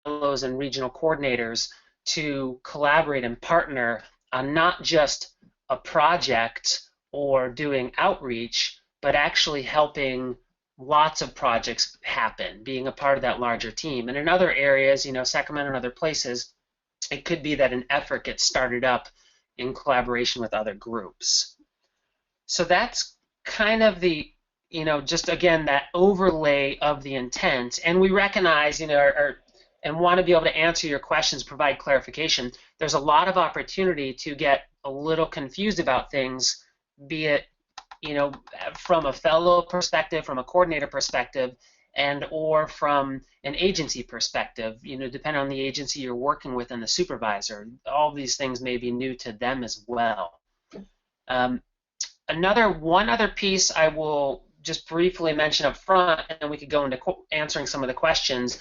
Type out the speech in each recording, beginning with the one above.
fellows and regional coordinators to collaborate and partner on not just a project or doing outreach, but actually helping lots of projects happen, being a part of that larger team. And in other areas, Sacramento and other places, it could be that an effort gets started up in collaboration with other groups. So that's kind of the, just again, that overlay of the intent. And we recognize, and want to be able to answer your questions, provide clarification. There's a lot of opportunity to get a little confused about things, be it from a fellow perspective, from a coordinator perspective, and or from an agency perspective, depending on the agency you're working with and the supervisor. All these things may be new to them as well. One other piece I will just briefly mention up front, and then we could go into answering some of the questions,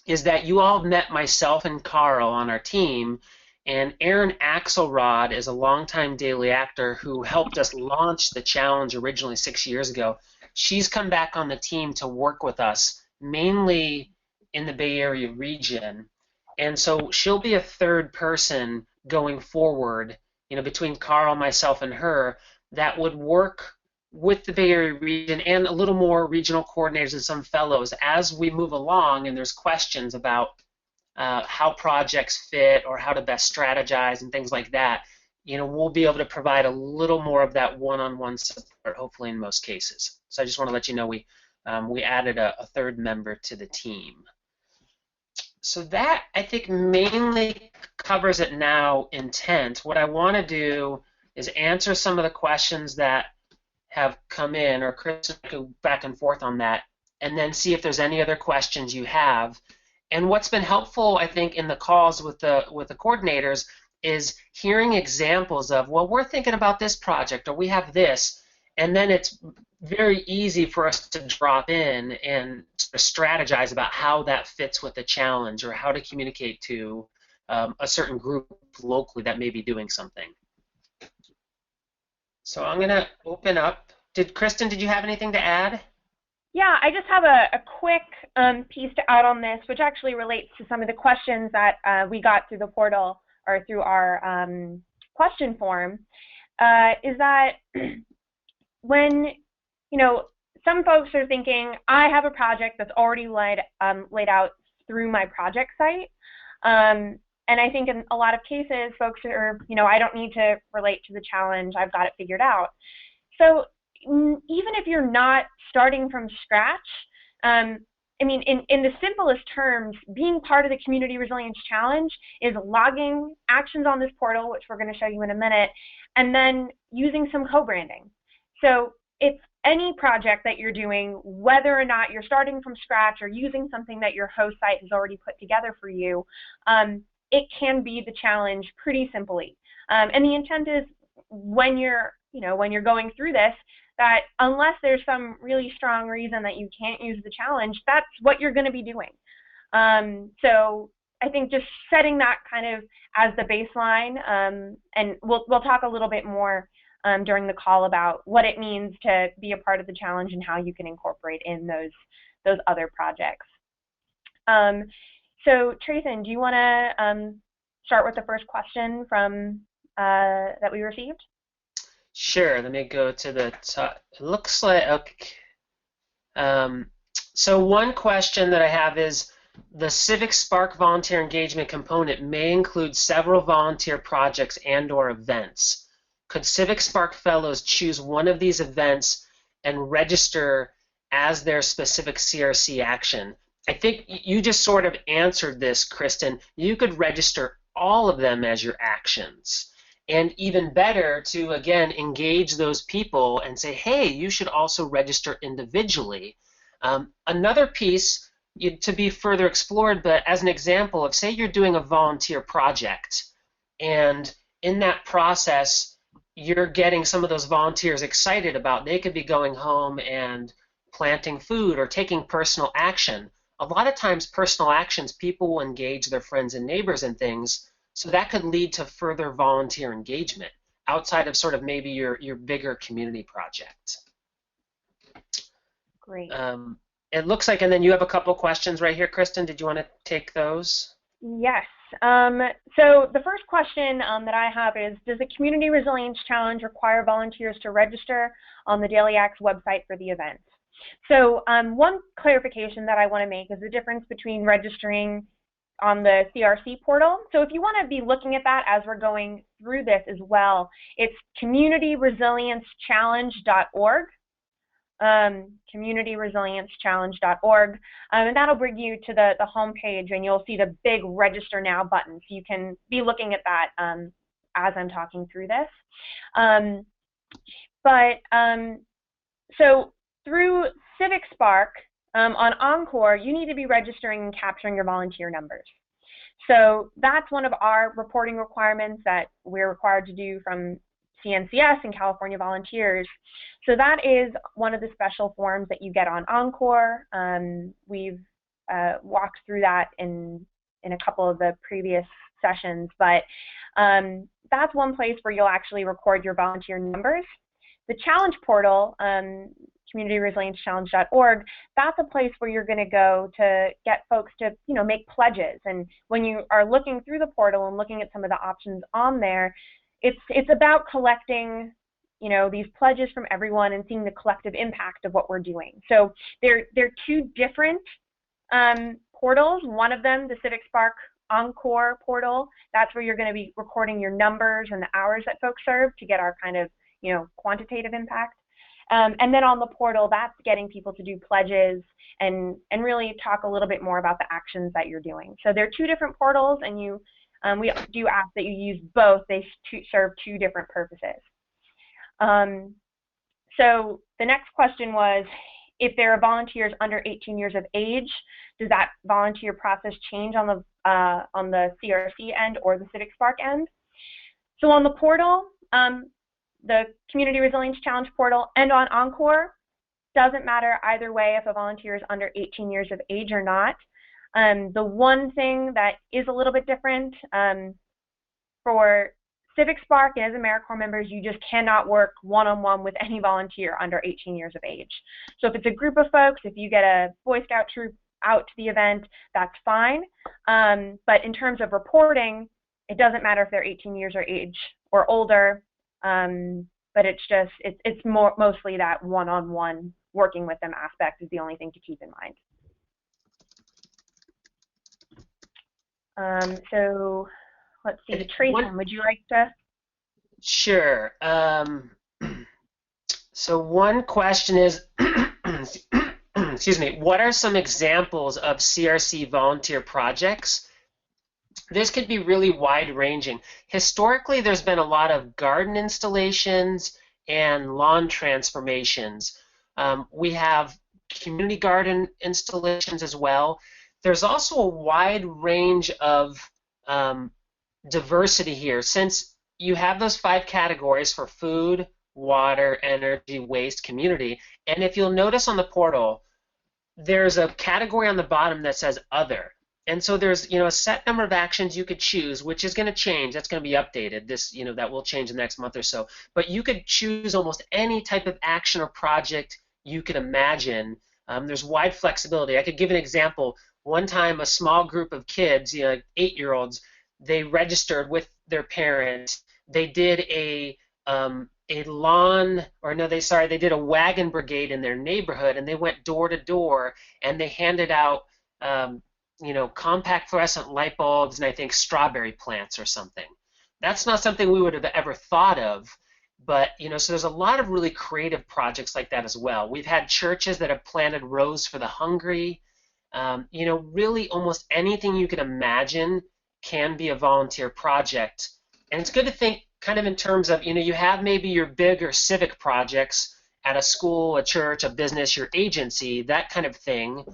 is that you all met myself and Carl on our team, and Erin Axelrod is a longtime daily actor who helped us launch the challenge originally 6 years ago. She's come back on the team to work with us, mainly in the Bay Area region. And so she'll be a third person going forward, between Carl, myself, and her, that would work with the Bay Area region and a little more regional coordinators and some fellows as we move along and there's questions about how projects fit or how to best strategize and things like that. We'll be able to provide a little more of that one-on-one support, hopefully in most cases. So I just want to let you know we added a third member to the team. So that, I think, mainly covers it now, intent. What I want to do is answer some of the questions that have come in, or Chris go back and forth on that, and then see if there's any other questions you have. And what's been helpful, I think, in the calls with the coordinators is hearing examples of, well, we're thinking about this project, or we have this, and then it's very easy for us to drop in and sort of strategize about how that fits with the challenge or how to communicate to a certain group locally that may be doing something. So I'm going to open up. Kristen, did you have anything to add? Yeah, I just have a quick piece to add on this, which actually relates to some of the questions that we got through the portal or through our question form, is that when, some folks are thinking, I have a project that's already laid out through my project site. And I think in a lot of cases, folks are, I don't need to relate to the challenge. I've got it figured out. So even if you're not starting from scratch, I mean, in the simplest terms, being part of the Community Resilience Challenge is logging actions on this portal, which we're going to show you in a minute, and then using some co-branding. So it's any project that you're doing, whether or not you're starting from scratch or using something that your host site has already put together for you, it can be the challenge pretty simply. And the intent is when you're going through this, that unless there's some really strong reason that you can't use the challenge, that's what you're going to be doing. So I think just setting that kind of as the baseline, and we'll talk a little bit more during the call about what it means to be a part of the challenge and how you can incorporate in those other projects. So Trayson, do you want to start with the first question from that we received? Sure. Let me go to the top. It looks like, okay. So one question that I have is, the Civic Spark volunteer engagement component may include several volunteer projects and/or events. Could Civic Spark Fellows choose one of these events and register as their specific CRC action? I think you just sort of answered this, Kristen. You could register all of them as your actions. And even better to, again, engage those people and say, hey, you should also register individually. Another piece to be further explored, but as an example of, say you're doing a volunteer project, and in that process, you're getting some of those volunteers excited about, they could be going home and planting food or taking personal action. A lot of times personal actions, people will engage their friends and neighbors and things, so that could lead to further volunteer engagement outside of sort of maybe your bigger community project. Great. it looks like, and then you have a couple questions right here, Kristen. Did you want to take those? Yes. So the first question that I have is, does the Community Resilience Challenge require volunteers to register on the Daily Acts website for the event? So one clarification that I want to make is the difference between registering on the CRC portal. So if you want to be looking at that as we're going through this as well, it's communityresilienchallenge.org. Communityresilienchallenge.org, and that'll bring you to the home page, and you'll see the big Register Now button. So you can be looking at that as I'm talking through this. So through CivicSpark on Encore, you need to be registering and capturing your volunteer numbers. So that's one of our reporting requirements that we're required to do from CNCS and California Volunteers. So that is one of the special forms that you get on Encore. We've walked through that in a couple of the previous sessions, but that's one place where you'll actually record your volunteer numbers. The challenge portal, communityresilienchallenge.org, that's a place where you're going to go to get folks to, make pledges. And when you are looking through the portal and looking at some of the options on there, it's about collecting, these pledges from everyone and seeing the collective impact of what we're doing. So they're two different portals. One of them, the CivicSpark Encore portal, that's where you're going to be recording your numbers and the hours that folks serve to get our kind of, quantitative impact. And then on the portal, that's getting people to do pledges and really talk a little bit more about the actions that you're doing. So they're two different portals, and we do ask that you use both. They serve two different purposes. So the next question was, if there are volunteers under 18 years of age, does that volunteer process change on the CRC end or the CivicSpark end? So on the portal, the Community Resilience Challenge portal and on Encore, doesn't matter either way if a volunteer is under 18 years of age or not. The one thing that is a little bit different for CivicSpark and as AmeriCorps members, you just cannot work one-on-one with any volunteer under 18 years of age. So if it's a group of folks, if you get a Boy Scout troop out to the event, that's fine. But in terms of reporting, it doesn't matter if they're 18 years or age or older. But it's mostly that one-on-one working with them aspect is the only thing to keep in mind. So let's see, Tracy, would you like to? Sure. So one question is, excuse me, what are some examples of CRC volunteer projects? This could be really wide-ranging. Historically, there's been a lot of garden installations and lawn transformations. We have community garden installations as well. There's also a wide range of diversity here. Since you have those 5 categories for food, water, energy, waste, community, and if you'll notice on the portal, there's a category on the bottom that says other. And so there's a set number of actions you could choose, which is going to change. That's going to be updated. That will change in the next month or so. But you could choose almost any type of action or project you could imagine. There's wide flexibility. I could give an example. One time, a small group of kids, 8-year-olds, they registered with their parents. They did they did a wagon brigade in their neighborhood, and they went door to door, and they handed out compact fluorescent light bulbs and I think strawberry plants or something. That's not something we would have ever thought of, but so there's a lot of really creative projects like that as well. We've had churches that have planted rows for the hungry. Really almost anything you can imagine can be a volunteer project. And it's good to think kind of in terms of, you have maybe your bigger civic projects at a school, a church, a business, your agency, that kind of thing.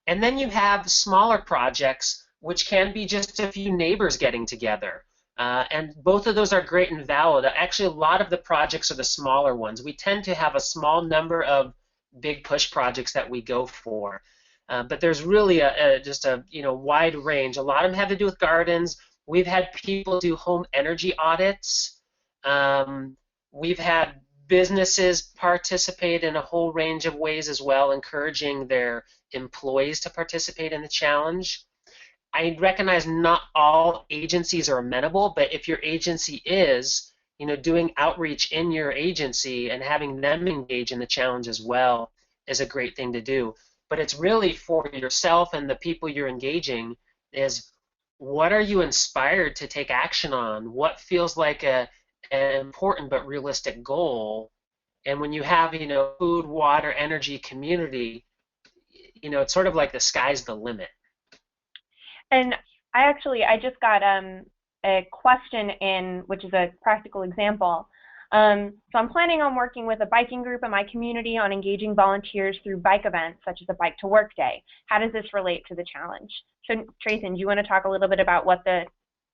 And then you have smaller projects, which can be just a few neighbors getting together. And both of those are great and valid. Actually, a lot of the projects are the smaller ones. We tend to have a small number of big push projects that we go for. But there's really just a wide range. A lot of them have to do with gardens. We've had people do home energy audits. We've had businesses participate in a whole range of ways as well, encouraging their employees to participate in the challenge. I recognize not all agencies are amenable, but if your agency is, doing outreach in your agency and having them engage in the challenge as well is a great thing to do. But it's really for yourself and the people you're engaging is what are you inspired to take action on? What feels like an important but realistic goal? And when you have, food, water, energy, community, it's sort of like the sky's the limit. And I just got a question in, which is a practical example. So I'm planning on working with a biking group in my community on engaging volunteers through bike events, such as a Bike to Work Day. How does this relate to the challenge? So, Trayson, do you want to talk a little bit about what the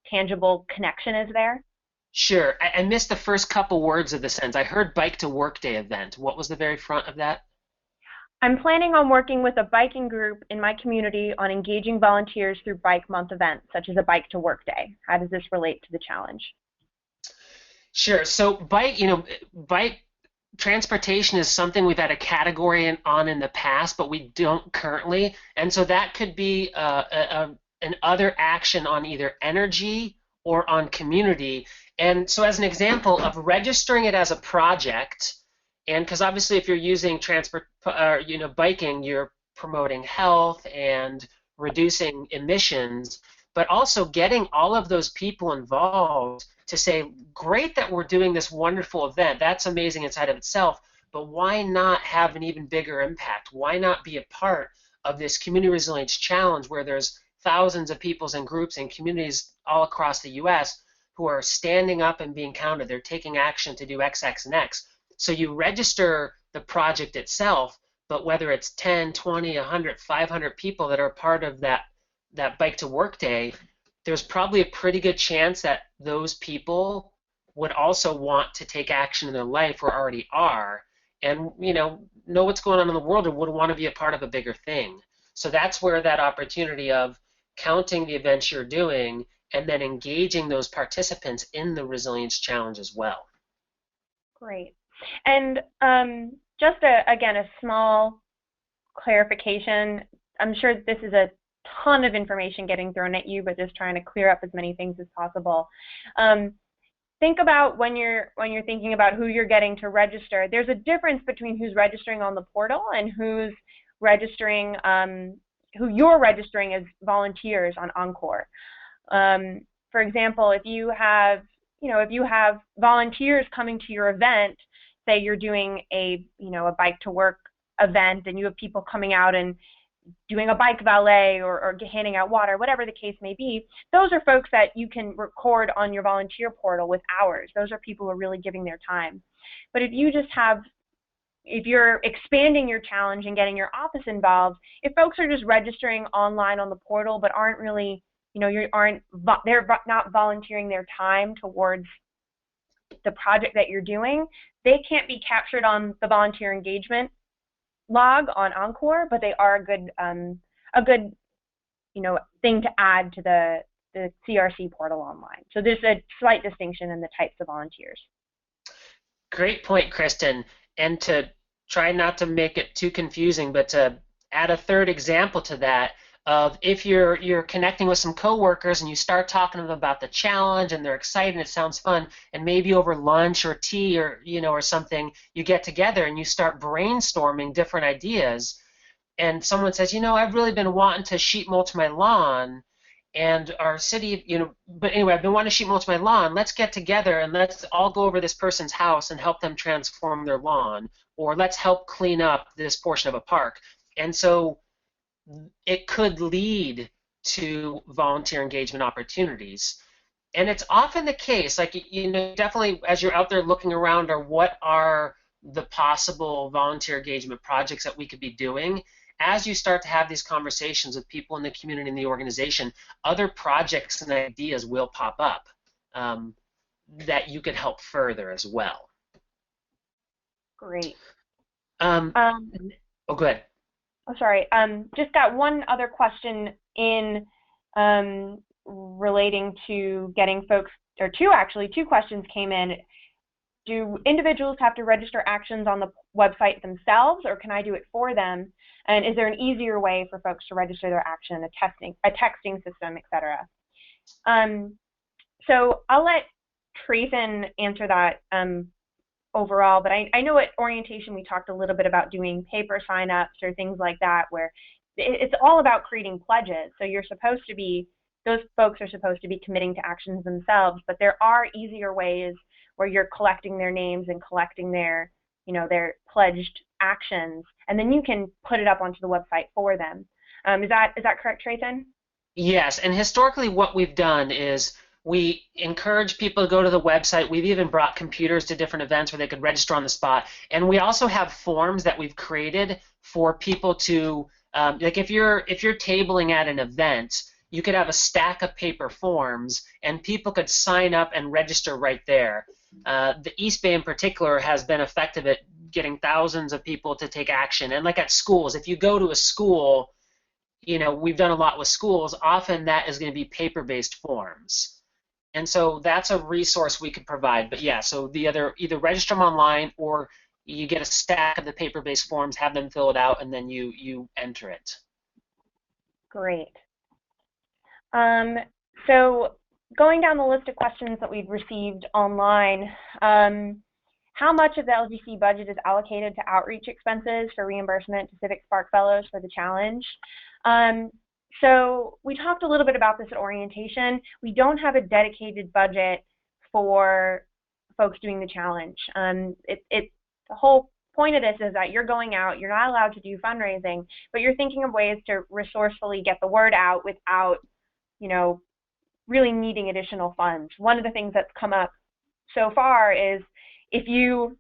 tangible connection is there? Sure. I missed the first couple words of the sentence. I heard Bike to Work Day event. What was the very front of that? I'm planning on working with a biking group in my community on engaging volunteers through Bike Month events, such as a Bike to Work Day. How does this relate to the challenge? Sure. So bike transportation is something we've had a category on in the past, but we don't currently. And so that could be an other action on either energy or on community. And so as an example of registering it as a project, and because obviously if you're using biking, you're promoting health and reducing emissions, but also getting all of those people involved to say, great that we're doing this wonderful event. That's amazing inside of itself, but why not have an even bigger impact? Why not be a part of this community resilience challenge where there's thousands of peoples and groups and communities all across the US who are standing up and being counted. They're taking action to do X, X, and X. So you register the project itself, but whether it's 10, 20, 100, 500 people that are part of that Bike to Work Day, there's probably a pretty good chance that those people would also want to take action in their life or already are and know what's going on in the world and would want to be a part of a bigger thing. So that's where that opportunity of counting the events you're doing and then engaging those participants in the resilience challenge as well. Great. And just again, a small clarification. I'm sure this is a ton of information getting thrown at you, but just trying to clear up as many things as possible. Think about when you're thinking about who you're getting to register. There's a difference between who's registering on the portal and who's registering, who you're registering as volunteers on Encore. For example, if you have volunteers coming to your event, say you're doing a Bike to Work event, and you have people coming out and doing a bike valet or handing out water, whatever the case may be, those are folks that you can record on your volunteer portal with hours. Those are people who are really giving their time. But if you're expanding your challenge and getting your office involved, if folks are just registering online on the portal but aren't really, they're not volunteering their time towards the project that you're doing, they can't be captured on the volunteer engagement log on Encore, but they are a good thing to add to the CRC portal online. So there's a slight distinction in the types of volunteers. Great point, Kristen. And to try not to make it too confusing, but to add a third example to that, of if you're connecting with some coworkers and you start talking to them about the challenge and they're excited and it sounds fun, and maybe over lunch or tea or something, you get together and you start brainstorming different ideas, and someone says, I've really been wanting to sheet mulch my lawn, and our city, but anyway, I've been wanting to sheet mulch my lawn. Let's get together and let's all go over this person's house and help them transform their lawn, or let's help clean up this portion of a park. And so it could lead to volunteer engagement opportunities. And it's often the case, definitely as you're out there looking around, or what are the possible volunteer engagement projects that we could be doing, as you start to have these conversations with people in the community and the organization, other projects and ideas will pop up that you could help further as well. Great. Oh, go ahead. Oh, sorry. Just got one other question in relating to getting folks, or two questions came in. do individuals have to register actions on the website themselves, or can I do it for them? And is there an easier way for folks to register their action, a texting system, etc.? So I'll let Trayson answer that overall, but I know at orientation we talked a little bit about doing paper sign-ups or things like that, where it's all about creating pledges. So you're supposed to be, those folks are supposed to be committing to actions themselves, but there are easier ways where you're collecting their names and collecting their, their pledged actions, and then you can put it up onto the website for them. Is that correct, Trayson? Yes, and historically what we've done is we encourage people to go to the website. We've even brought computers to different events where they could register on the spot. And we also have forms that we've created for people to, like if you're tabling at an event, you could have a stack of paper forms and people could sign up and register right there. The East Bay in particular has been effective at getting thousands of people to take action. And like at schools, if you go to a school, we've done a lot with schools, often that is going to be paper-based forms. And so that's a resource we could provide. But yeah, so either register them online or you get a stack of the paper-based forms, have them fill it out, and then you enter it. Great. So going down the list of questions that we've received online, how much of the LGC budget is allocated to outreach expenses for reimbursement to Civic Spark Fellows for the challenge? So we talked a little bit about this at orientation. We don't have a dedicated budget for folks doing the challenge. The whole point of this is that you're going out, you're not allowed to do fundraising, but you're thinking of ways to resourcefully get the word out without, really needing additional funds. One of the things that's come up so far is if you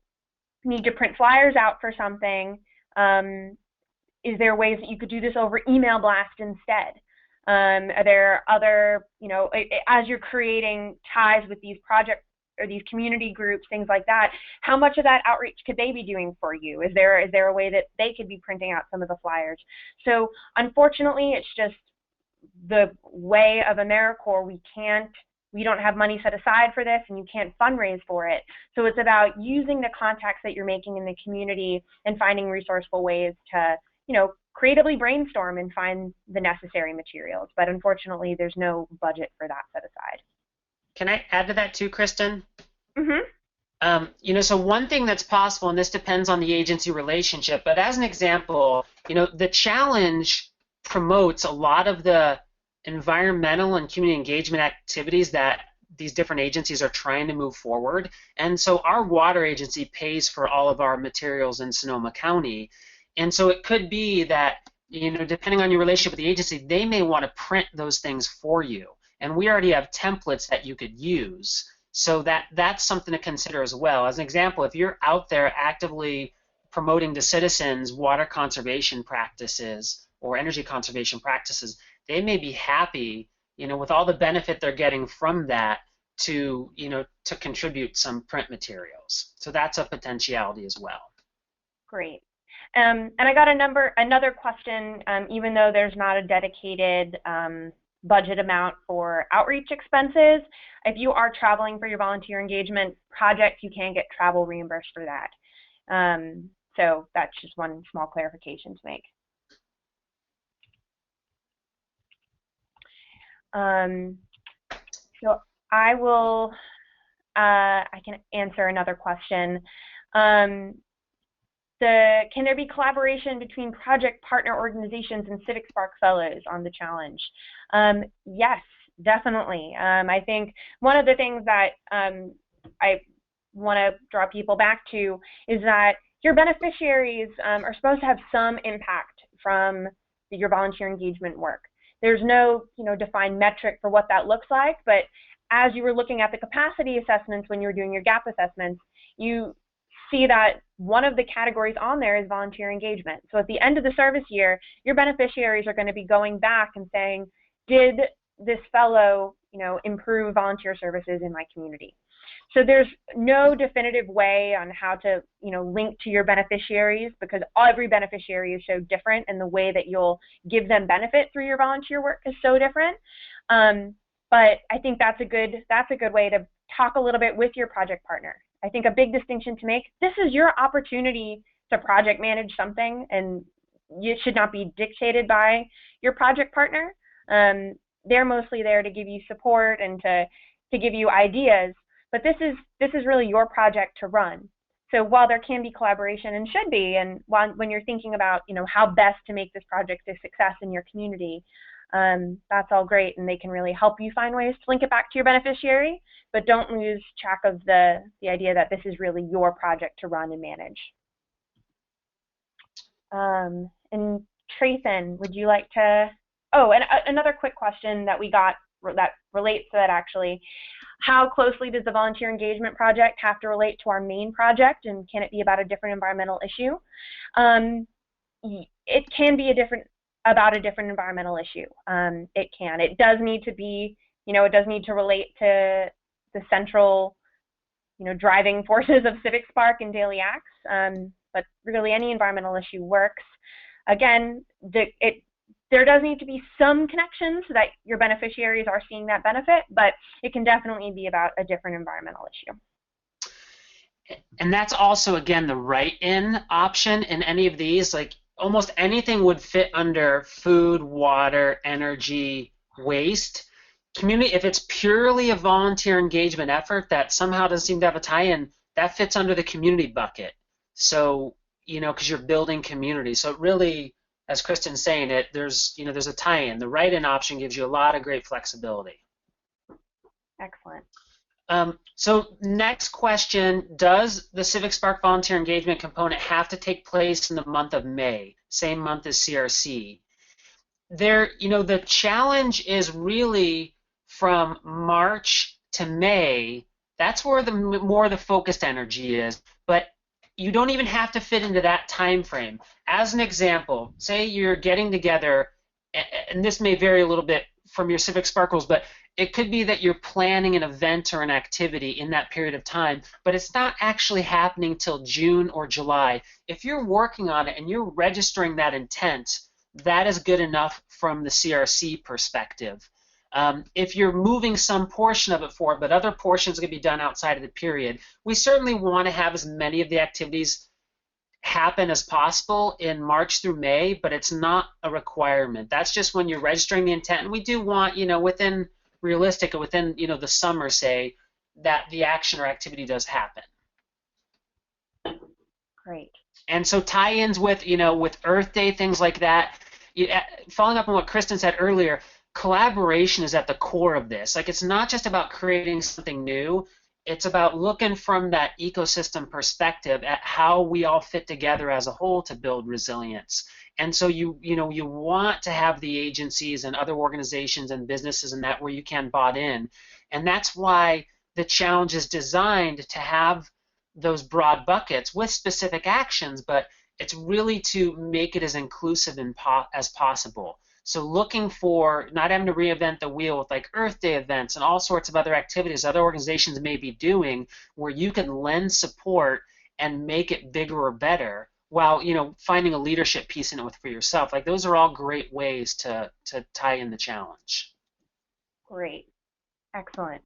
need to print flyers out for something, is there ways that you could do this over email blast instead? Are there other, as you're creating ties with these projects or these community groups, things like that, how much of that outreach could they be doing for you? Is there a way that they could be printing out some of the flyers? So unfortunately, it's just the way of AmeriCorps. We don't have money set aside for this, and you can't fundraise for it. So it's about using the contacts that you're making in the community and finding resourceful ways to, creatively brainstorm and find the necessary materials. But unfortunately, there's no budget for that set aside. Can I add to that too, Kristen? Mm-hmm. So one thing that's possible, and this depends on the agency relationship, but as an example, the challenge promotes a lot of the environmental and community engagement activities that these different agencies are trying to move forward. And so our water agency pays for all of our materials in Sonoma County. And so it could be that, depending on your relationship with the agency, they may want to print those things for you. And we already have templates that you could use. So that's something to consider as well. As an example, if you're out there actively promoting to citizens water conservation practices or energy conservation practices, they may be happy, with all the benefit they're getting from that to contribute some print materials. So that's a potentiality as well. Great. And I got another question, even though there's not a dedicated budget amount for outreach expenses, if you are traveling for your volunteer engagement project, you can get travel reimbursed for that. So that's just one small clarification to make. So I will, I can answer another question. Can there be collaboration between project partner organizations and Civic Spark Fellows on the challenge? Yes, definitely. I think one of the things that I want to draw people back to is that your beneficiaries are supposed to have some impact from your volunteer engagement work. There's no, defined metric for what that looks like, but as you were looking at the capacity assessments when you were doing your gap assessments, you see that one of the categories on there is volunteer engagement. So at the end of the service year, your beneficiaries are going to be going back and saying, did this fellow, improve volunteer services in my community? So there's no definitive way on how to, link to your beneficiaries, because every beneficiary is so different, and the way that you'll give them benefit through your volunteer work is so different. But I think that's a good way to talk a little bit with your project partner. I think a big distinction to make, this is your opportunity to project manage something, and you should not be dictated by your project partner. They're mostly there to give you support and to give you ideas, but this is really your project to run. So while there can be collaboration, and should be, and when you're thinking about, you know, how best to make this project a success in your community, that's all great, and they can really help you find ways to link it back to your beneficiary, but don't lose track of the idea that this is really your project to run and manage. And Trayson, would you like to, oh, and another quick question that we got that relates to that actually, how closely does the volunteer engagement project have to relate to our main project, and can it be about a different environmental issue? It can be about a different environmental issue. It can. It does need to be, you know, it does need to relate to the central, you know, driving forces of CivicSpark and daily acts, but really any environmental issue works. Again, there does need to be some connection so that your beneficiaries are seeing that benefit, but it can definitely be about a different environmental issue. And that's also, again, the write-in option in any of these. Like, almost anything would fit under food, water, energy, waste. Community, if it's purely a volunteer engagement effort that somehow doesn't seem to have a tie-in, that fits under the community bucket. So, you know, because you're building community. So it really, as Kristen's saying it, there's a tie-in. The write-in option gives you a lot of great flexibility. Excellent. So next question, does the CivicSpark volunteer engagement component have to take place in the month of May, same month as CRC? There, you know, the challenge is really from March to May. That's where more the focused energy is, but you don't even have to fit into that time frame. As an example, say you're getting together, and this may vary a little bit from your CivicSpark rules, but it could be that you're planning an event or an activity in that period of time, but it's not actually happening till June or July. If you're working on it and you're registering that intent, that is good enough from the CRC perspective. If you're moving some portion of it forward, but other portions can be done outside of the period, we certainly want to have as many of the activities happen as possible in March through May, but it's not a requirement. That's just when you're registering the intent. And we do want, you know, within realistic or within, you know, the summer, say, that the action or activity does happen. Great. And so tie-ins with, you know, with Earth Day, things like that. Following up on what Kristen said earlier, collaboration is at the core of this. Like, it's not just about creating something new. It's about looking from that ecosystem perspective at how we all fit together as a whole to build resilience. And so you want to have the agencies and other organizations and businesses and that where you can bought in. And that's why the challenge is designed to have those broad buckets with specific actions, but it's really to make it as inclusive as possible. So looking for not having to reinvent the wheel with like Earth Day events and all sorts of other activities other organizations may be doing where you can lend support and make it bigger or better while, you know, finding a leadership piece in it for yourself. Like, those are all great ways to tie in the challenge. Great. Excellent.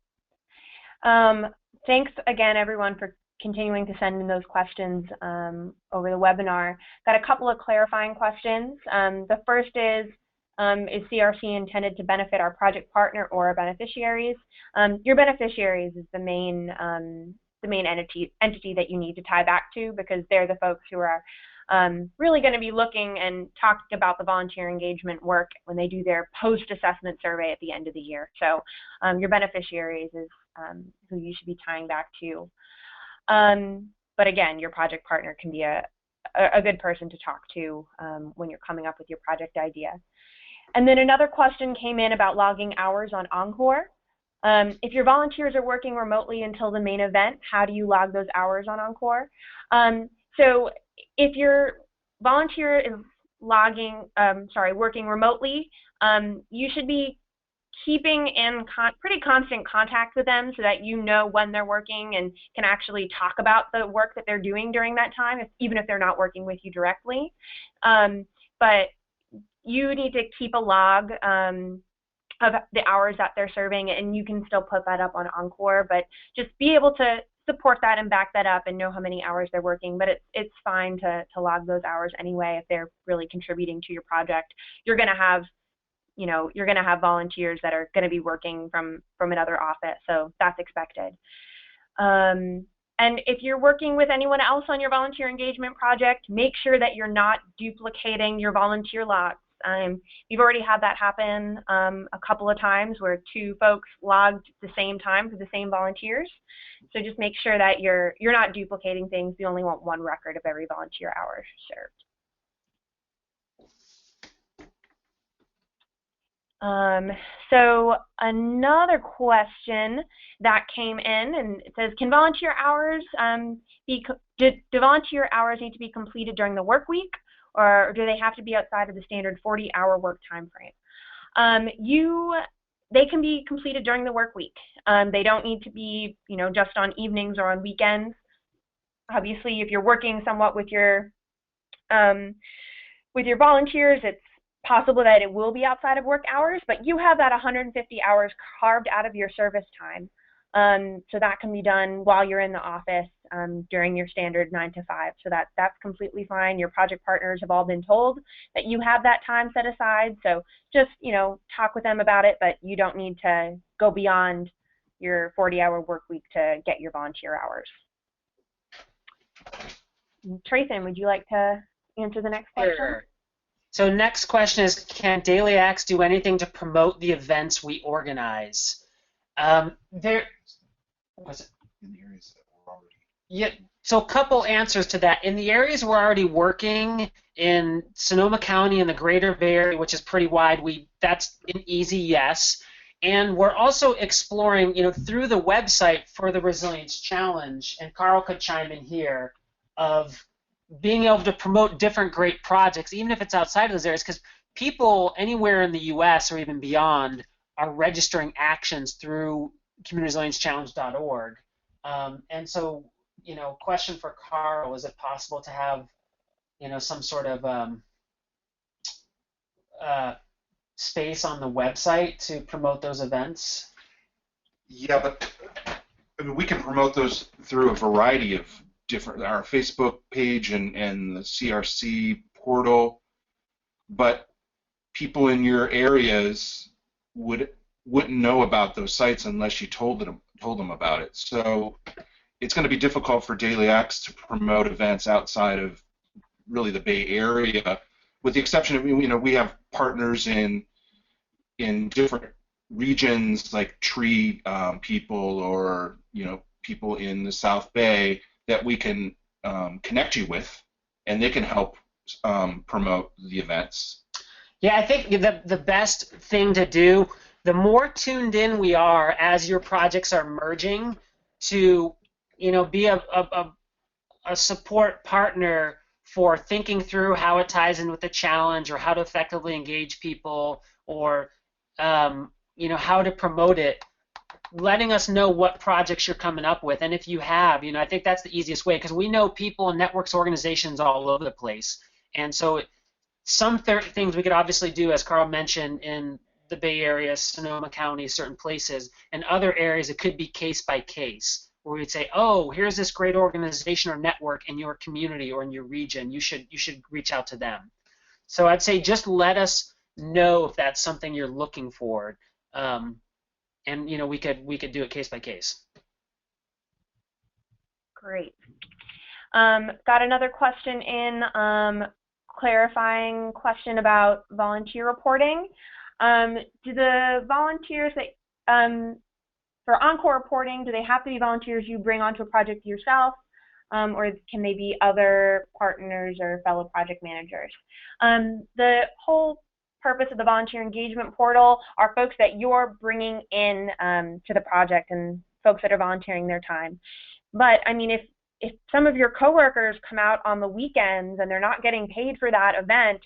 Thanks again, everyone, for continuing to send in those questions over the webinar. Got a couple of clarifying questions. The first is CRC intended to benefit our project partner or our beneficiaries? Your beneficiaries is the main entity that you need to tie back to, because they're the folks who are really going to be looking and talking about the volunteer engagement work when they do their post-assessment survey at the end of the year. So your beneficiaries is who you should be tying back to. But again, your project partner can be a good person to talk to when you're coming up with your project idea. And then another question came in about logging hours on Encore. If your volunteers are working remotely until the main event, how do you log those hours on Encore? So if your volunteer is working remotely, you should be keeping in pretty constant contact with them so that you know when they're working and can actually talk about the work that they're doing during that time, even if they're not working with you directly. But you need to keep a log of the hours that they're serving, and you can still put that up on Encore, but just be able to support that and back that up and know how many hours they're working. But it's fine to log those hours anyway if they're really contributing to your project. You're going to have, you're going to have volunteers that are going to be working from another office, so that's expected. And if you're working with anyone else on your volunteer engagement project, make sure that you're not duplicating your volunteer lots. You've already had that happen a couple of times where two folks logged at the same time for the same volunteers. So just make sure that you're not duplicating things. You only want one record of every volunteer hour served. So another question that came in, and it says, can volunteer hours do volunteer hours need to be completed during the work week, or do they have to be outside of the standard 40-hour work time frame? They can be completed during the work week. They don't need to be, just on evenings or on weekends. Obviously, if you're working somewhat with your volunteers, it's possible that it will be outside of work hours, but you have that 150 hours carved out of your service time. So that can be done while you're in the office during your standard 9 to 5. So that's completely fine. Your project partners have all been told that you have that time set aside. So just, talk with them about it, but you don't need to go beyond your 40-hour work week to get your volunteer hours. Trayson, would you like to answer the next question? Sure. So next question is, can DailyX do anything to promote the events we organize? Was it? In the areas that we're already. Yeah, so a couple answers to that. In the areas we're already working in Sonoma County and the Greater Bay Area, which is pretty wide, that's an easy yes. And we're also exploring, through the website for the Resilience Challenge, and Carl could chime in here, of being able to promote different great projects, even if it's outside of those areas, because people anywhere in the U.S. or even beyond are registering actions through communityresilienchallenge.org. And so, question for Carl, is it possible to have, some sort of space on the website to promote those events? Yeah, but we can promote those through a variety of different, our Facebook page and the CRC portal, but people in your areas wouldn't know about those sites unless you told them about it. So it's going to be difficult for DailyX to promote events outside of really the Bay Area, with the exception of, we have partners in different regions, like tree people, or people in the South Bay that we can connect you with, and they can help promote the events. Yeah, I think the best thing to do, the more tuned in we are as your projects are merging, to be a support partner for thinking through how it ties in with the challenge, or how to effectively engage people, or how to promote it, letting us know what projects you're coming up with. And if you have, I think that's the easiest way, because we know people and networks, organizations all over the place. And so some things we could obviously do, as Carl mentioned, in the Bay Area, Sonoma County, certain places, and other areas it could be case by case, where we'd say, oh, here's this great organization or network in your community or in your region. You should reach out to them. So I'd say just let us know if that's something you're looking for, and we could do it case by case. Great. Got another question in, clarifying question about volunteer reporting. Do the volunteers that for Encore reporting, do they have to be volunteers you bring onto a project yourself, or can they be other partners or fellow project managers? The whole purpose of the volunteer engagement portal are folks that you're bringing in to the project, and folks that are volunteering their time. But I mean, if some of your coworkers come out on the weekends and they're not getting paid for that event,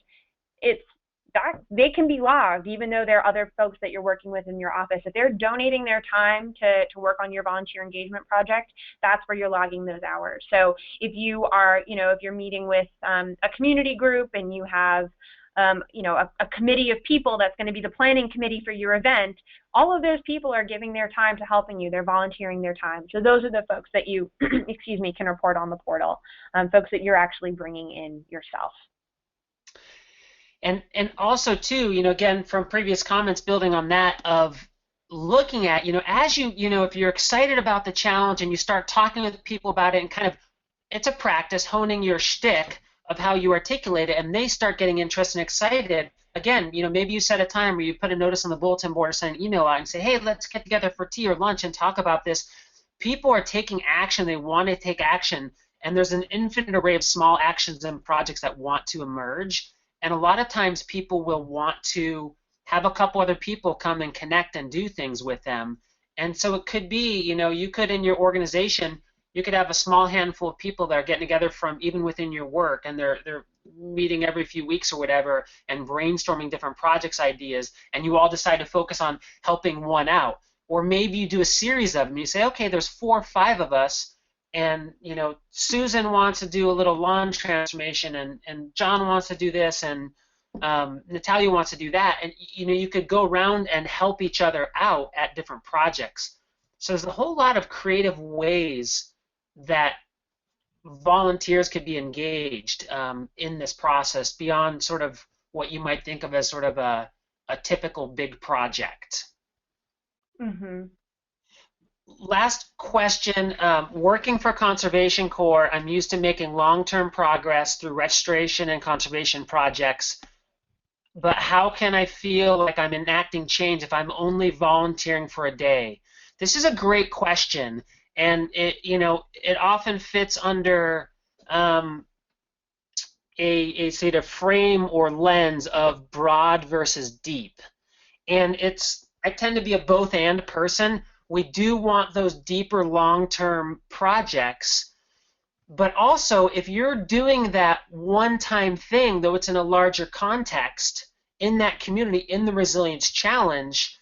they can be logged, even though there are other folks that you're working with in your office. If they're donating their time to work on your volunteer engagement project, that's where you're logging those hours. So if you are, if you're meeting with a community group and you have a committee of people that's going to be the planning committee for your event. All of those people are giving their time to helping you. They're volunteering their time. So those are the folks that you, excuse me, can report on the portal, folks that you're actually bringing in yourself. And also too, again, from previous comments, building on that, of looking at, as if you're excited about the challenge and you start talking with people about it, and kind of, it's a practice honing your shtick of how you articulate it, and they start getting interested and excited. Again, maybe you set a time where you put a notice on the bulletin board or send an email out and say, hey, let's get together for tea or lunch and talk about this. People are taking action. They want to take action, and there's an infinite array of small actions and projects that want to emerge. And a lot of times people will want to have a couple other people come and connect and do things with them. And so it could be, you could, in your organization, you could have a small handful of people that are getting together from even within your work, and they're meeting every few weeks or whatever and brainstorming different projects ideas, and you all decide to focus on helping one out. Or maybe you do a series of them. You say, okay, there's 4 or 5 of us, and Susan wants to do a little lawn transformation, and John wants to do this, and Natalia wants to do that, and you could go around and help each other out at different projects. So there's a whole lot of creative ways that volunteers could be engaged in this process beyond sort of what you might think of as sort of a typical big project. Mm-hmm. Last question, working for Conservation Corps, I'm used to making long-term progress through restoration and conservation projects, but how can I feel like I'm enacting change if I'm only volunteering for a day? This is a great question, and it often fits under a sort of frame or lens of broad versus deep. And I tend to be a both-and person. We do want those deeper long-term projects, but also if you're doing that one-time thing, though it's in a larger context, in that community, in the Resilience Challenge,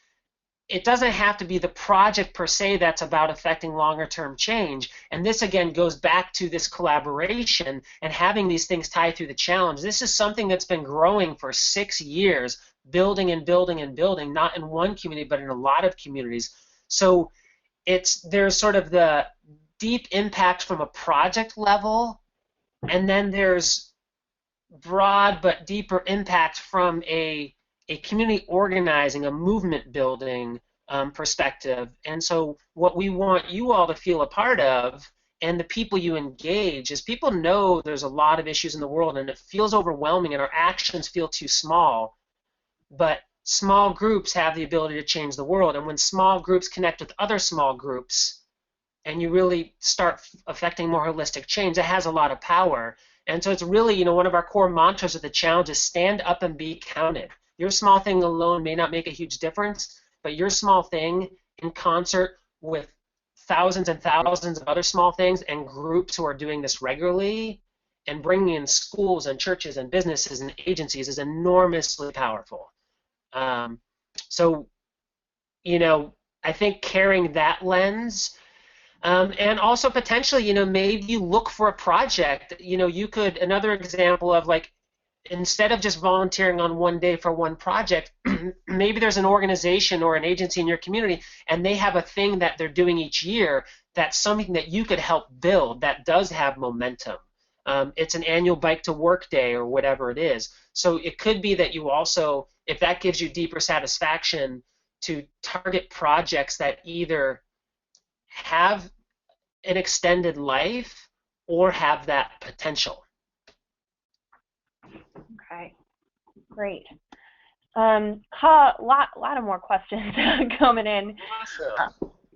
it doesn't have to be the project per se that's about affecting longer-term change. And this, again, goes back to this collaboration and having these things tied through the challenge. This is something that's been growing for 6 years, building and building and building, not in one community, but in a lot of communities. So there's sort of the deep impact from a project level, and then there's broad but deeper impact from a community organizing, a movement building perspective. And so what we want you all to feel a part of, and the people you engage, is people know there's a lot of issues in the world and it feels overwhelming and our actions feel too small, but small groups have the ability to change the world. And when small groups connect with other small groups and you really start affecting more holistic change, it has a lot of power. And so it's really, one of our core mantras of the challenge is stand up and be counted. Your small thing alone may not make a huge difference, but your small thing in concert with thousands and thousands of other small things and groups who are doing this regularly and bringing in schools and churches and businesses and agencies is enormously powerful. So, I think carrying that lens, and also potentially, maybe you look for a project. You could, another example of like, instead of just volunteering on one day for one project, maybe there's an organization or an agency in your community and they have a thing that they're doing each year that's something that you could help build that does have momentum. It's an annual Bike to Work Day or whatever it is. So it could be that you also, if that gives you deeper satisfaction, to target projects that either have an extended life or have that potential. Okay, great. Lot of more questions coming in.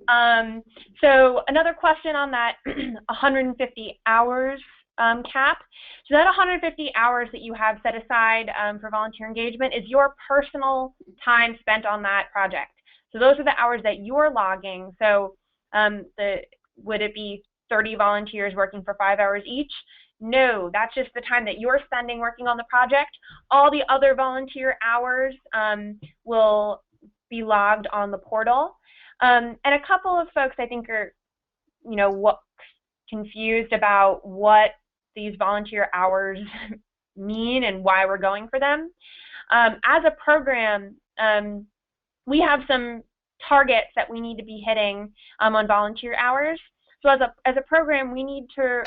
Awesome. So another question on that 150 hours cap. So that 150 hours that you have set aside for volunteer engagement is your personal time spent on that project. So those are the hours that you're logging. So would it be 30 volunteers working for 5 hours each? No, that's just the time that you're spending working on the project. All the other volunteer hours will be logged on the portal. And a couple of folks I think are, confused about what these volunteer hours mean and why we're going for them. As a program, we have some targets that we need to be hitting on volunteer hours. So as a program, we need to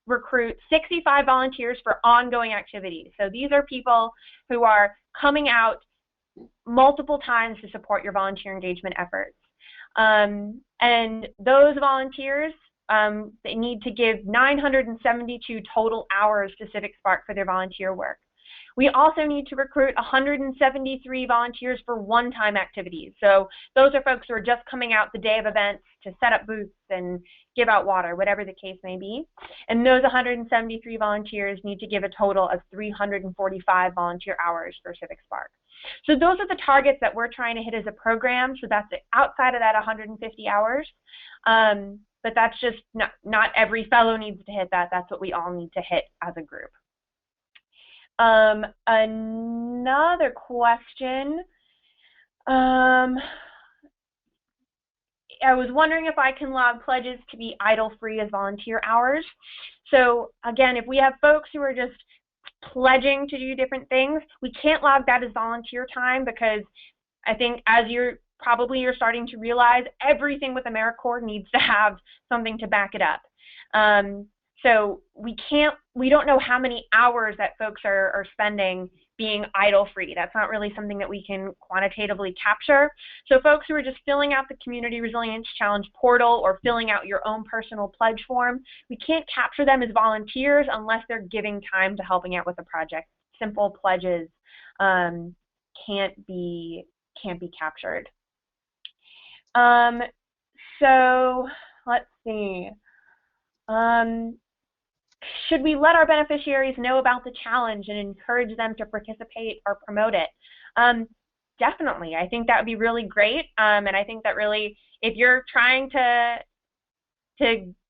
recruit 65 volunteers for ongoing activities. So these are people who are coming out multiple times to support your volunteer engagement efforts. And those volunteers, they need to give 972 total hours to CivicSpark for their volunteer work. We also need to recruit 173 volunteers for one-time activities. So those are folks who are just coming out the day of events to set up booths and give out water, whatever the case may be. And those 173 volunteers need to give a total of 345 volunteer hours for CivicSpark. So those are the targets that we're trying to hit as a program. So that's outside of that 150 hours. But that's just not every fellow needs to hit that. That's what we all need to hit as a group. Another question. I was wondering if I can log pledges to be idle-free as volunteer hours. So again, if we have folks who are just pledging to do different things, we can't log that as volunteer time, because I think as you're starting to realize, everything with AmeriCorps needs to have something to back it up. So we don't know how many hours that folks are spending being idle-free. That's not really something that we can quantitatively capture. So folks who are just filling out the Community Resilience Challenge portal or filling out your own personal pledge form, we can't capture them as volunteers unless they're giving time to helping out with the project. Simple pledges can't be captured. So let's see. Should we let our beneficiaries know about the challenge and encourage them to participate or promote it? Definitely. I think that would be really great. And I think that really, if you're trying to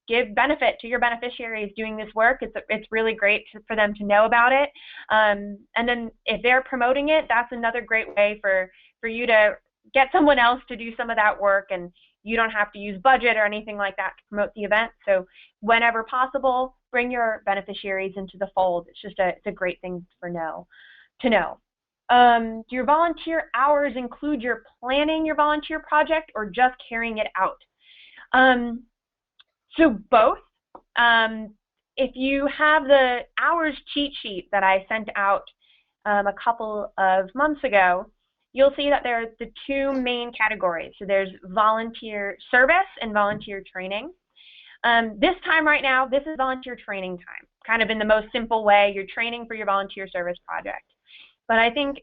give benefit to your beneficiaries doing this work, it's really great for them to know about it. And then if they're promoting it, that's another great way for you to get someone else to do some of that work, and you don't have to use budget or anything like that to promote the event. So whenever possible, bring your beneficiaries into the fold. It's a great thing to know. Do your volunteer hours include your planning your volunteer project or just carrying it out? So both. If you have the hours cheat sheet that I sent out a couple of months ago, you'll see that there are the two main categories. So there's volunteer service and volunteer training. This time right now, this is volunteer training time, kind of in the most simple way. You're training for your volunteer service project. But I think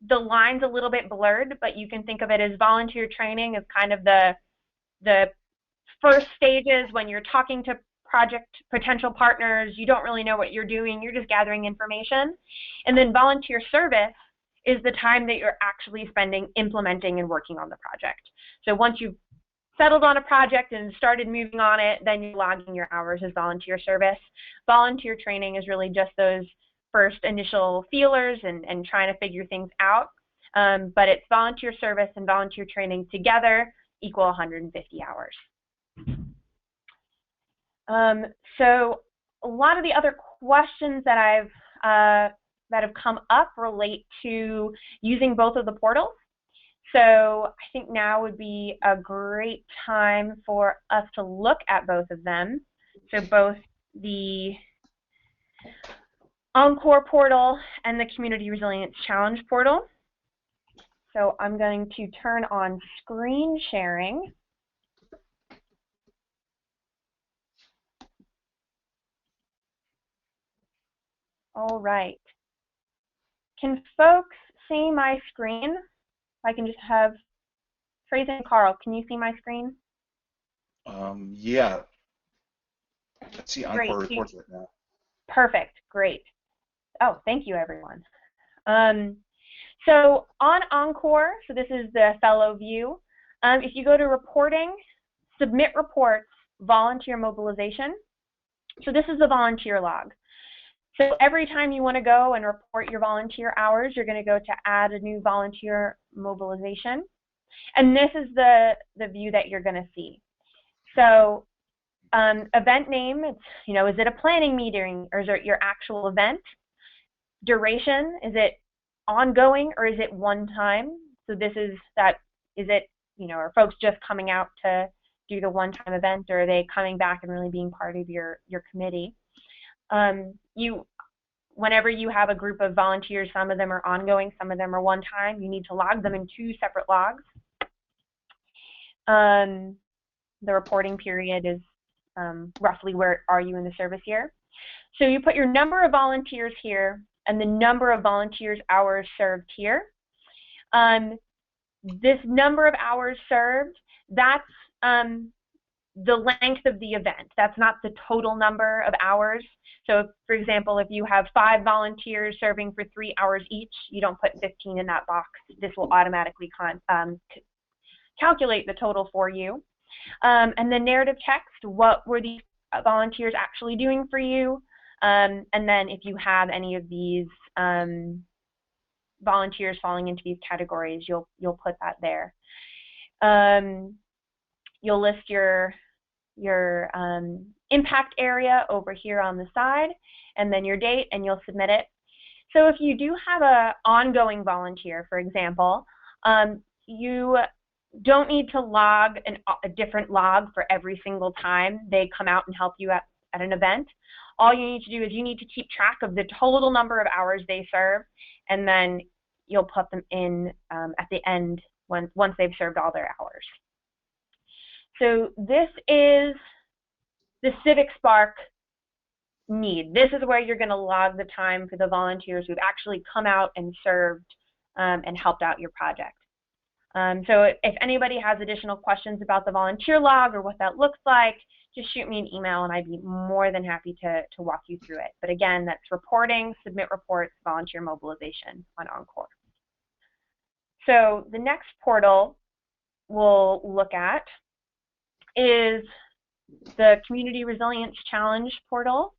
the line's a little bit blurred, but you can think of it as volunteer training as kind of the first stages when you're talking to project potential partners. You don't really know what you're doing. You're just gathering information. And then volunteer service is the time that you're actually spending implementing and working on the project. So once you've settled on a project and started moving on it, then you're logging your hours as volunteer service. Volunteer training is really just those first initial feelers and trying to figure things out. But it's volunteer service and volunteer training together equal 150 hours. So a lot of the other questions that have come up relate to using both of the portals. So I think now would be a great time for us to look at both of them. So both the Encore portal and the Community Resilience Challenge portal. So I'm going to turn on screen sharing. All right. Can folks see my screen? I can just have Tracy and Carl. Can you see my screen? Yeah. Let's see Encore reports right now. Perfect. Great. Oh, thank you, everyone. So on Encore, so this is the fellow view. If you go to reporting, submit reports, volunteer mobilization. So this is the volunteer log. So every time you want to go and report your volunteer hours, you're going to go to add a new volunteer mobilization. And this is the view that you're going to see. So event name, it's, is it a planning meeting or is it your actual event? duration. Is it ongoing or is it one time? So this is that, is it, are folks just coming out to do the one-time event, or are they coming back and really being part of your committee? Whenever you have a group of volunteers, some of them are ongoing, some of them are one time, you need to log them in 2 separate logs. The reporting period is roughly where are you in the service year. So you put your number of volunteers here and the number of volunteers hours served here. This number of hours served, that's the length of the event. That's not the total number of hours. So, for example, if you have 5 volunteers serving for 3 hours each, you don't put 15 in that box. This will automatically calculate the total for you. And the narrative text, what were these volunteers actually doing for you? And then if you have any of these volunteers falling into these categories, you'll put that there. You'll list your impact area over here on the side, and then your date, and you'll submit it. So if you do have an ongoing volunteer, for example, you don't need to log a different log for every single time they come out and help you at an event. All you need to do is you need to keep track of the total number of hours they serve, and then you'll put them in at the end once they've served all their hours. So this is the CivicSpark need. This is where you're going to log the time for the volunteers who've actually come out and served and helped out your project. So if anybody has additional questions about the volunteer log or what that looks like, just shoot me an email and I'd be more than happy to walk you through it. But again, that's reporting, submit reports, volunteer mobilization on OnCore. So the next portal we'll look at is the Community Resilience Challenge portal.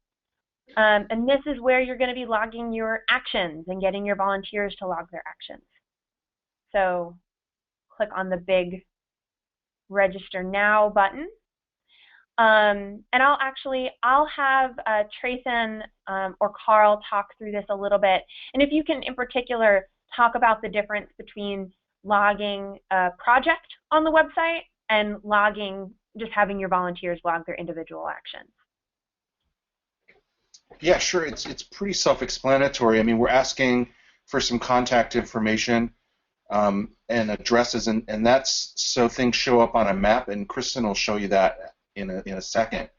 And this is where you're going to be logging your actions and getting your volunteers to log their actions. So click on the big Register Now button. And I'll have Trayson or Carl talk through this a little bit. And if you can, in particular, talk about the difference between logging a project on the website and logging, just having your volunteers log their individual actions. Yeah, sure. It's pretty self-explanatory. I mean, we're asking for some contact information and addresses, and that's so things show up on a map. And Kristen will show you that in a second,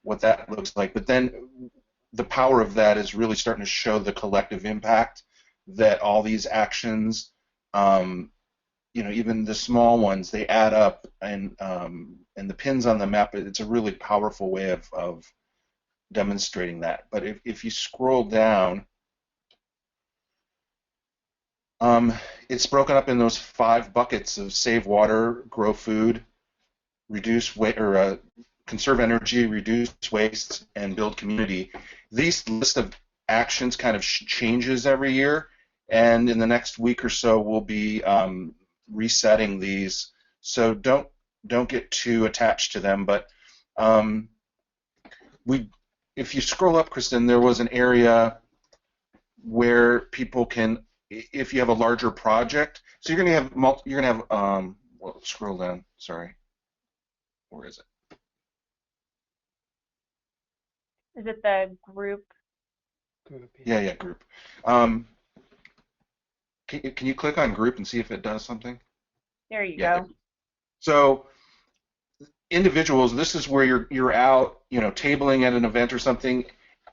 what that looks like. But then the power of that is really starting to show the collective impact that all these actions, even the small ones, they add up, and the pins on the map, it's a really powerful way of demonstrating that. But if you scroll down, it's broken up in those 5 buckets of save water, grow food, reduce waste, or conserve energy, reduce waste, and build community. These list of actions kind of changes every year, and in the next week or so we'll be resetting these. So don't get too attached to them. But if you scroll up, Kristen, there was an area where people can, if you have a larger project, so you're going to have well, scroll down. Sorry, where is it? Is it the group? Yeah, group. Can you click on group and see if it does something? There you go. So individuals, this is where you're out, tabling at an event or something,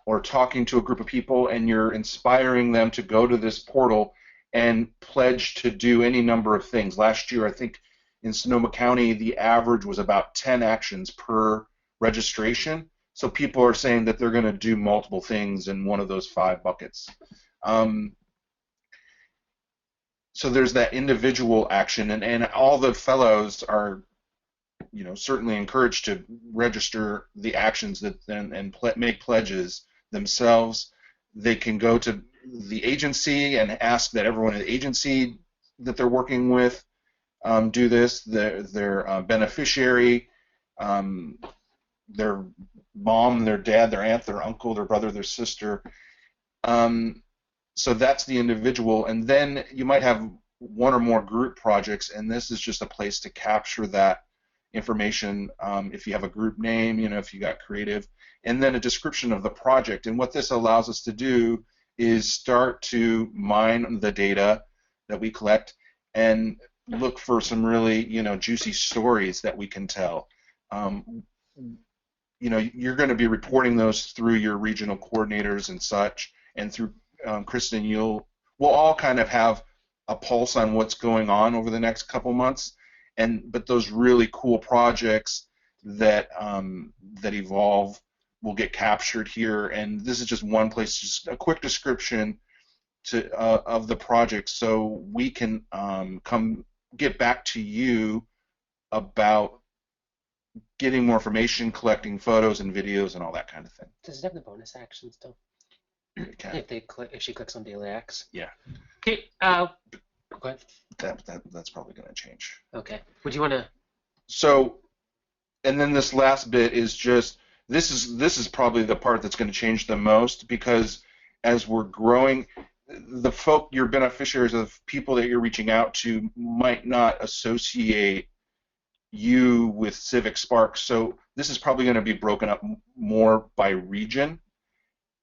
or talking to a group of people, and you're inspiring them to go to this portal and pledge to do any number of things. Last year, I think in Sonoma County, the average was about 10 actions per registration. So people are saying that they're going to do multiple things in one of those 5 buckets. So there's that individual action, and all the fellows are, certainly encouraged to register the actions and make pledges themselves. They can go to the agency and ask that everyone in the agency that they're working with do this. Their beneficiary, their mom, their dad, their aunt, their uncle, their brother, their sister. So that's the individual, and then you might have one or more group projects, and this is just a place to capture that information. If you have a group name, if you got creative, and then a description of the project. And what this allows us to do is start to mine the data that we collect and look for some really, juicy stories that we can tell. You're going to be reporting those through your regional coordinators and such, and through Kristen, we'll all kind of have a pulse on what's going on over the next couple months, but those really cool projects that evolve will get captured here, and this is just one place, just a quick description of the project, so we can come get back to you about getting more information, collecting photos and videos, and all that kind of thing. Does it have the bonus action still? Okay. If she clicks on daily acts. Yeah. Okay. Go ahead. That's probably going to change. Okay. Would you want to? So, and then this last bit is just this is probably the part that's going to change the most, because as we're growing, your beneficiaries of people that you're reaching out to might not associate you with CivicSpark. So this is probably going to be broken up more by region,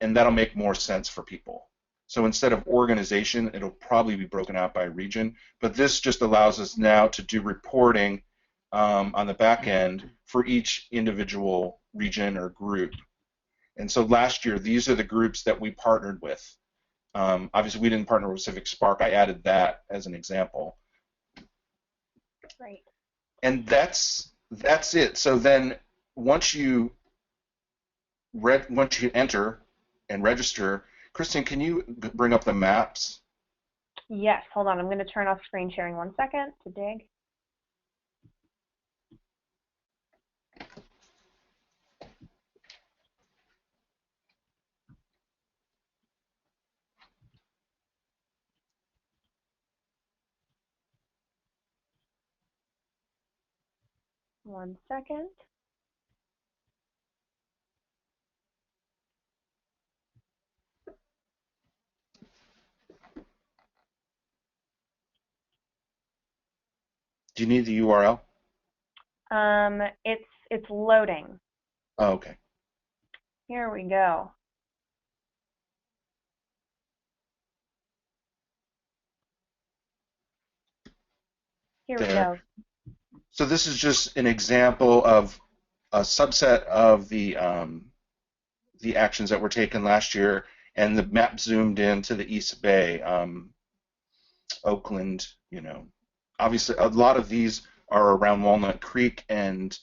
and that'll make more sense for people. So instead of organization, it'll probably be broken out by region, but this just allows us now to do reporting on the back end for each individual region or group. And so last year, these are the groups that we partnered with. Obviously, we didn't partner with CivicSpark. I added that as an example. Right. And that's it. So then once you enter and register, Kristen, can you bring up the maps? Yes, hold on. I'm going to turn off screen sharing 1 second to dig. One second. Do you need the URL? It's loading. Oh, okay. Here we go. Here we go. So this is just an example of a subset of the actions that were taken last year, and the map zoomed into the East Bay, Oakland. Obviously a lot of these are around Walnut Creek and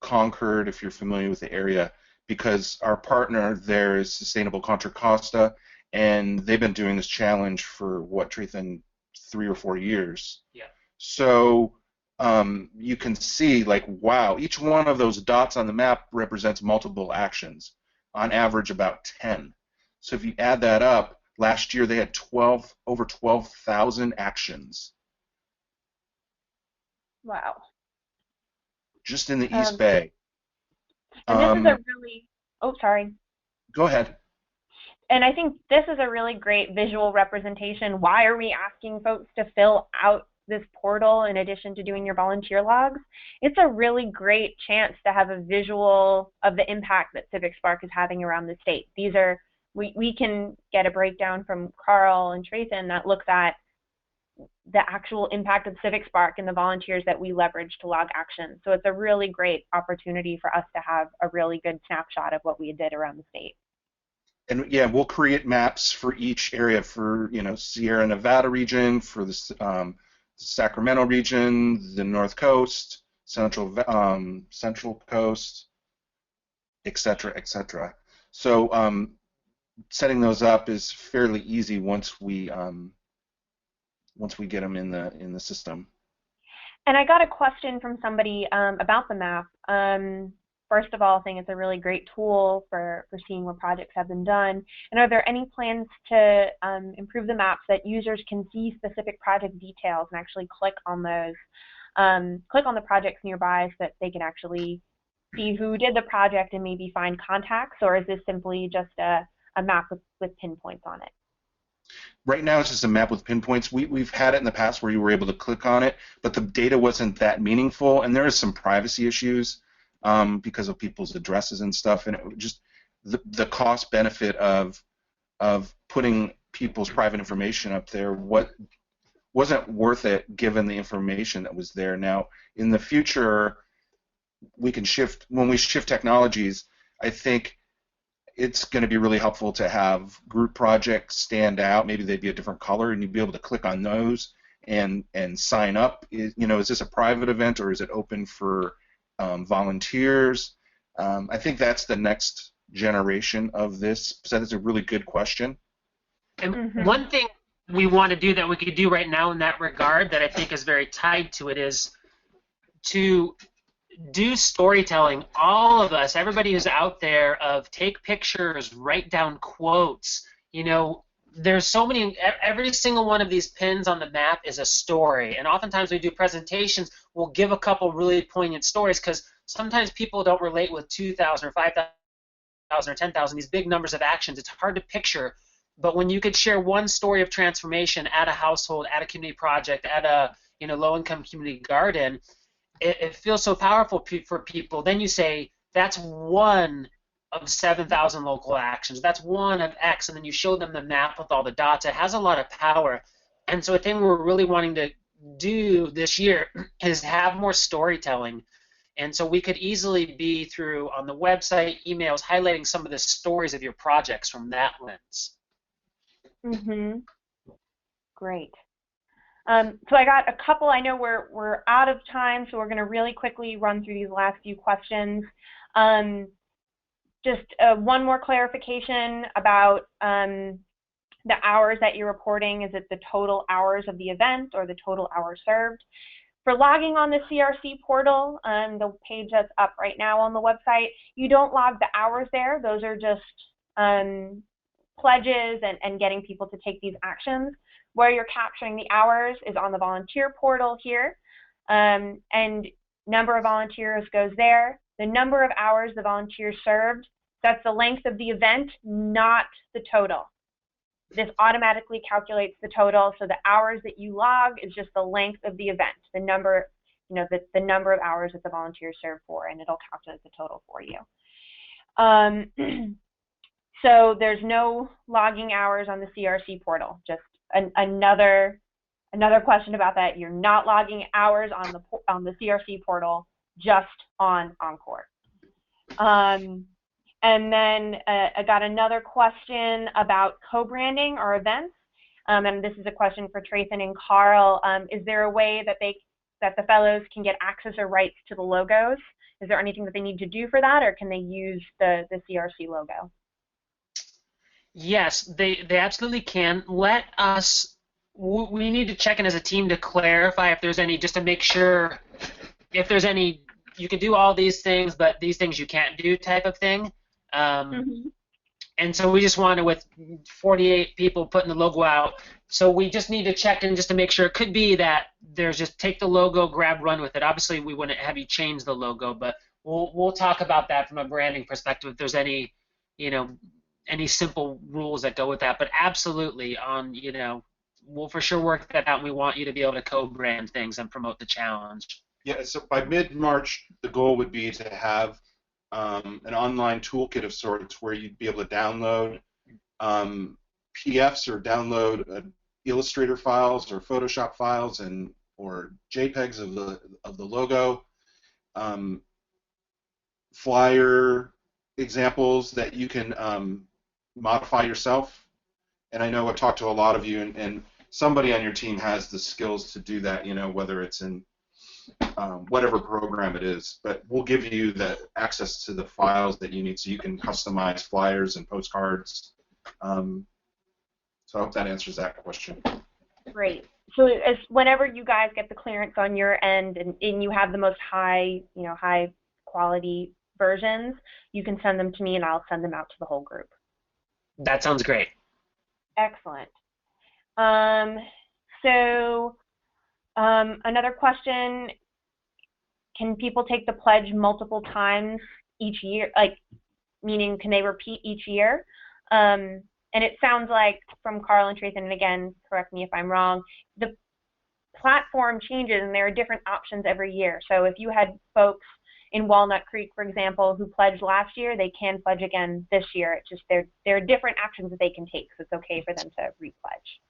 Concord, if you're familiar with the area, because our partner there is Sustainable Contra Costa, and they've been doing this challenge for Trethan, 3 or 4 years. Yeah. So you can see, like, wow, each one of those dots on the map represents multiple actions, on average about 10. So if you add that up, last year they had over 12,000 actions. Wow. Just in the East Bay. And this is a really, oh, sorry. Go ahead. And I think this is a really great visual representation. Why are we asking folks to fill out this portal in addition to doing your volunteer logs? It's a really great chance to have a visual of the impact that CivicSpark is having around the state. These are, we can get a breakdown from Carl and Trethan that looks at the actual impact of CivicSpark and the volunteers that we leverage to log action. So it's a really great opportunity for us to have a really good snapshot of what we did around the state. And yeah, we'll create maps for each area, for Sierra Nevada region, for the Sacramento region, the North Coast, Central Coast, etc., etc. So setting those up is fairly easy once we get them in the system. And I got a question from somebody about the map. First of all, I think it's a really great tool for seeing what projects have been done. And are there any plans to improve the maps that users can see specific project details and actually click on those, click on the projects nearby so that they can actually see who did the project and maybe find contacts? Or is this simply just a a map with pinpoints on it. Right now, it's just a map with pinpoints. We've had it in the past where you were able to click on it, but the data wasn't that meaningful, and there is some privacy issues because of people's addresses and stuff, and it just the cost benefit of putting people's private information up there wasn't worth it given the information that was there. Now, in the future, we can shift when we shift technologies. I think it's going to be really helpful to have group projects stand out. Maybe they'd be a different color, and you'd be able to click on those and sign up. Is this a private event or is it open for volunteers? I think that's the next generation of this. So that's a really good question. And one thing we want to do that we could do right now in that regard that I think is very tied to it is to do storytelling. All of us, everybody who's out there, of take pictures, write down quotes. There's so many. Every single one of these pins on the map is a story, and oftentimes we do presentations. We'll give a couple really poignant stories because sometimes people don't relate with 2,000 or 5,000 or 10,000. These big numbers of actions. It's hard to picture. But when you could share one story of transformation at a household, at a community project, at a low-income community garden, it feels so powerful for people. Then you say, that's one of 7,000 local actions. That's one of X, and then you show them the map with all the dots. It has a lot of power. And so a thing we're really wanting to do this year is have more storytelling. And so we could easily be through, on the website, emails, highlighting some of the stories of your projects from that lens. Great. So I got a couple. I know we're out of time, so we're going to really quickly run through these last few questions. Just one more clarification about the hours that you're reporting. Is it the total hours of the event or the total hours served? For logging on the CRC portal, the page that's up right now on the website, you don't log the hours there. Those are just pledges and getting people to take these actions. Where you're capturing the hours is on the volunteer portal here, and number of volunteers goes there. The number of hours the volunteers served, that's the length of the event, not the total. This automatically calculates the total, so the hours that you log is just the length of the event, the number, the number of hours that the volunteers served for, and it'll calculate the total for you. So there's no logging hours on the CRC portal. Just another question about that. You're not logging hours on the CRC portal, just on Encore. And then I got another question about co-branding our events. And this is a question for Trayson and Carl. Is there a way that the fellows can get access or rights to the logos? Is there anything that they need to do for that, or can they use the CRC logo? Yes, they absolutely can. Let us, we need to check in as a team to clarify if there's any, just to make sure if there's any, you can do all these things, but these things you can't do type of thing. And so we just wanted, with 48 people putting the logo out, so we just need to check in just to make sure. It could be that there's just take the logo, grab, run with it. Obviously, we wouldn't have you change the logo, but we'll talk about that from a branding perspective if there's any, any simple rules that go with that. But absolutely, we'll for sure work that out, and we want you to be able to co-brand things and promote the challenge. Yeah, so by mid-March, the goal would be to have an online toolkit of sorts where you'd be able to download PDFs or download Illustrator files or Photoshop files or JPEGs of the logo, flyer examples that you can modify yourself. And I know I've talked to a lot of you, and somebody on your team has the skills to do that, whether it's in whatever program it is. But we'll give you the access to the files that you need so you can customize flyers and postcards. So I hope that answers that question. Great. So whenever you guys get the clearance on your end and you have the most high quality versions, you can send them to me and I'll send them out to the whole group. That sounds great. Excellent. Another question, can people take the pledge multiple times each year? Meaning, can they repeat each year? And it sounds like from Carl and Trace, and again, correct me if I'm wrong, the platform changes and there are different options every year. So if you had folks in Walnut Creek, for example, who pledged last year, they can pledge again this year. It's just there are different actions that they can take, so it's okay for them to repledge.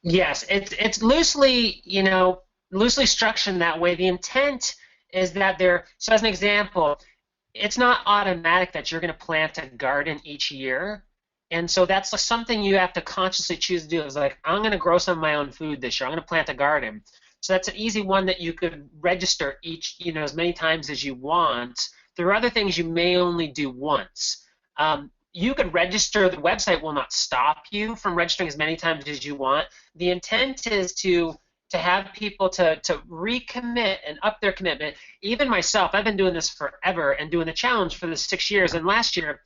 Yes, it's loosely, loosely structured that way. The intent is that so as an example, it's not automatic that you're going to plant a garden each year. And so that's something you have to consciously choose to do. It's like, I'm going to grow some of my own food this year. I'm going to plant a garden. So that's an easy one that you could register as many times as you want. There are other things you may only do once. You could register. The website will not stop you from registering as many times as you want. The intent is to have people to recommit and up their commitment. Even myself, I've been doing this forever and doing the challenge for the 6 years. And last year,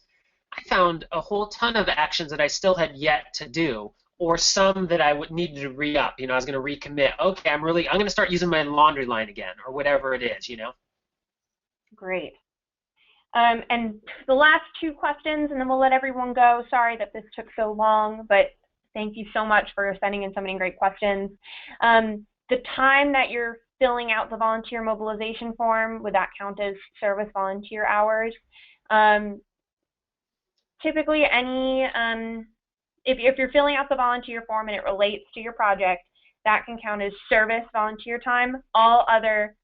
I found a whole ton of actions that I still had yet to do, or some that I would need to re-up. I was going to recommit. Okay, I'm going to start using my laundry line again, or whatever it is. Great. And the last 2 questions, and then we'll let everyone go. Sorry that this took so long, but thank you so much for sending in so many great questions. The time that you're filling out the volunteer mobilization form, would that count as service volunteer hours? Typically, if you're filling out the volunteer form and it relates to your project, that can count as service volunteer time. All other,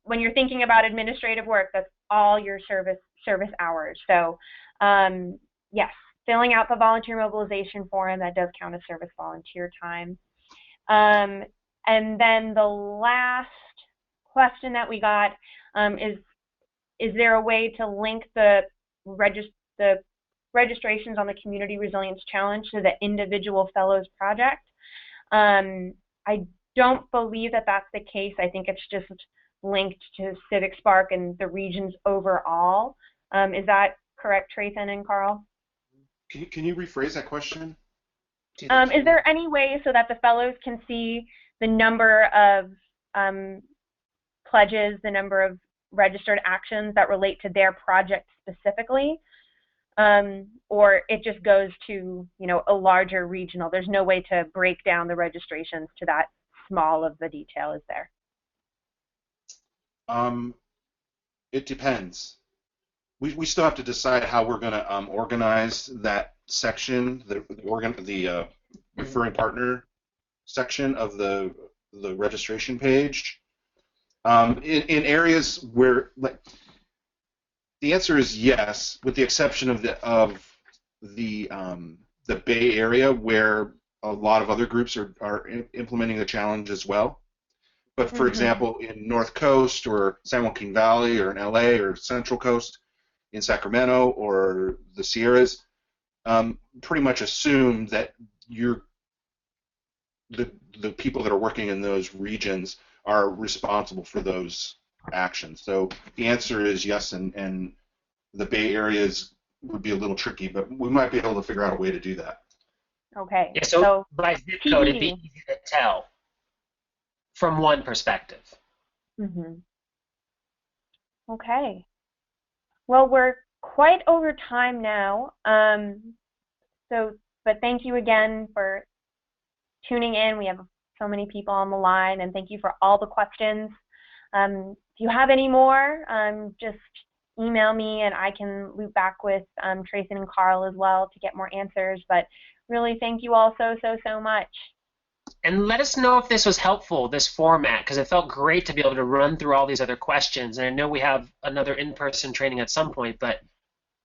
when you're thinking about administrative work, that's all your service hours. So, yes, filling out the volunteer mobilization form, that does count as service volunteer time. And then the last question that we got is there a way to link the registrations on the Community Resilience Challenge to the individual fellows project? I don't believe that that's the case. I think it's just linked to Civic Spark and the regions overall. Is that correct, Trayson and Carl? Can you rephrase that question? Is there any way so that the fellows can see the number of pledges, the number of registered actions that relate to their project specifically? Or it just goes to, a larger regional. There's no way to break down the registrations to that small of the detail, is there? It depends. We still have to decide how we're going to organize that section, the referring partner section of the registration page. In areas where, the answer is yes, with the exception of the Bay Area, where a lot of other groups are implementing the challenge as well. But for example, in North Coast or San Joaquin Valley or in LA or Central Coast, in Sacramento or the Sierras, pretty much assume that the people that are working in those regions are responsible for those actions. So the answer is yes, and the Bay Areas would be a little tricky, but we might be able to figure out a way to do that. Okay. Yeah, so by zip code, it'd be easy to tell from one perspective. Okay. Well, we're quite over time now. But thank you again for tuning in. We have so many people on the line, and thank you for all the questions. If you have any more, just email me and I can loop back with Trayson and Carl as well to get more answers. But really, thank you all so much. And let us know if this was helpful, this format, because it felt great to be able to run through all these other questions. And I know we have another in-person training at some point, but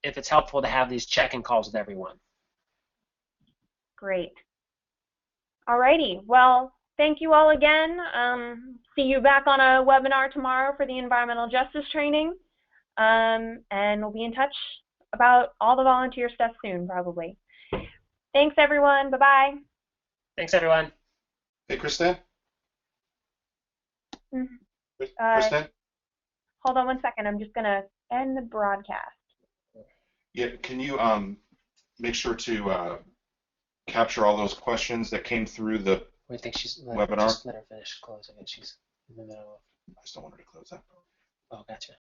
if it's helpful to have these check-in calls with everyone. Great. Alrighty. Well, thank you all again. See you back on a webinar tomorrow for the environmental justice training. And we'll be in touch about all the volunteer stuff soon, probably. Thanks, everyone. Bye-bye. Thanks, everyone. Hey, Kristen? Kristen? Hold on one second. I'm just going to end the broadcast. Yeah, can you make sure to capture all those questions that came through the I think webinar? Just let her finish closing it. She's in the middle of... I just don't want her to close that. Oh, gotcha.